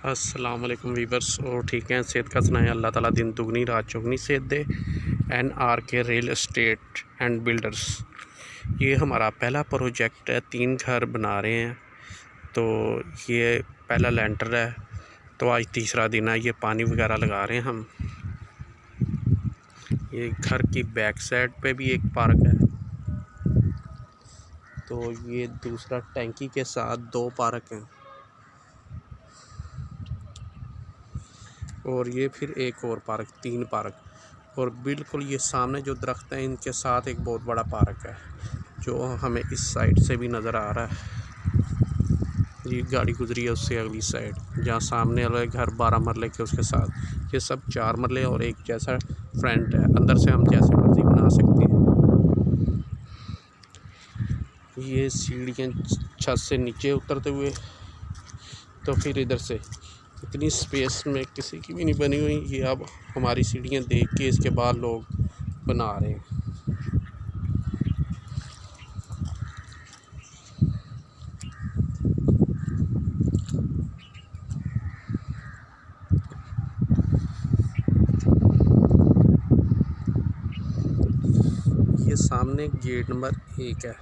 अस्सलाम वालेकुम वीवर्स। और ठीक हैं, सेहत का सुनाए अल्लाह ताला दिन दुगनी रात चौगनी सेहत दे। NRK real estate and builders, ये हमारा पहला प्रोजेक्ट है। 3 घर बना रहे हैं, तो ये पहला लेंटर है। तो आज तीसरा दिन है। ये पानी वगैरह लगा रहे हैं हम। ये घर की बैक साइड पे भी एक पार्क है, तो ये दूसरा टैंकी के साथ 2 पार्क हैं, और ये फिर एक और पार्क, 3 पार्क। और बिल्कुल ये सामने जो दरख्त हैं इनके साथ एक बहुत बड़ा पार्क है, जो हमें इस साइड से भी नज़र आ रहा है। ये गाड़ी गुजरी है उससे अगली साइड, जहाँ सामने वाले घर 12 मरले के उसके साथ ये सब 4 मरले और एक जैसा फ्रंट है। अंदर से हम जैसे मर्जी बना सकते हैं। ये सीढ़ियाँ छत से नीचे उतरते हुए, तो फिर इधर से इतनी स्पेस में किसी की भी नहीं बनी हुई। ये अब हमारी सीढ़ियाँ देख के इसके बाद लोग बना रहे हैं। ये सामने गेट नंबर 1 है,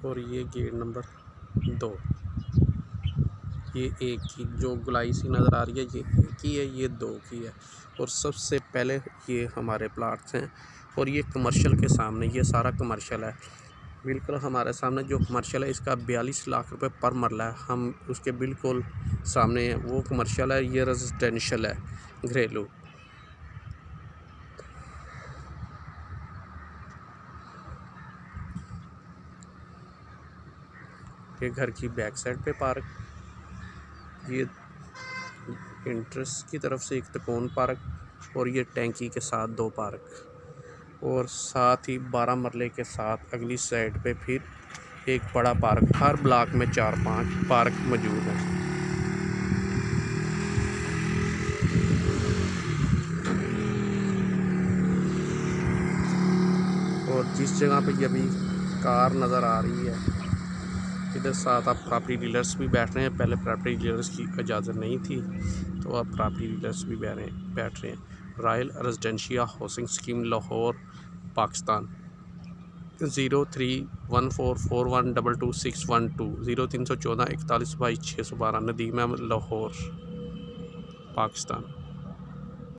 और ये गेट नंबर 2। ये 1 की जो गुलाई सी नज़र आ रही है, ये 1 की है, ये 2 की है। और सबसे पहले ये हमारे प्लाट्स हैं, और ये कमर्शियल के सामने, ये सारा कमर्शियल है। बिल्कुल हमारे सामने जो कमर्शियल है, इसका 42 लाख रुपए पर मरला है। हम उसके बिल्कुल सामने हैं, वो कमर्शियल है, ये रेजिडेंशियल है, घरेलू। ये घर की बैक साइड पे पार्क, ये इंट्रेंस की तरफ से एक त्रिकोण पार्क, और ये टैंकी के साथ 2 पार्क, और साथ ही 12 मरले के साथ अगली साइड पे फिर एक बड़ा पार्क। हर ब्लॉक में 4-5 पार्क मौजूद हैं। और जिस जगह पे ये अभी कार नज़र आ रही है, इधर साथ आप प्रॉपर्टी डीलर्स भी बैठ रहे हैं। पहले प्रॉपर्टी डीलर्स की इजाज़त नहीं थी, तो अब प्रॉपर्टी डीलर्स भी बैठ रहे हैं। Royal residencia housing scheme, Lahore, Pakistan. 031441222612 0314 41 22 612 Nadeem Ahmed, Lahore, Pakistan.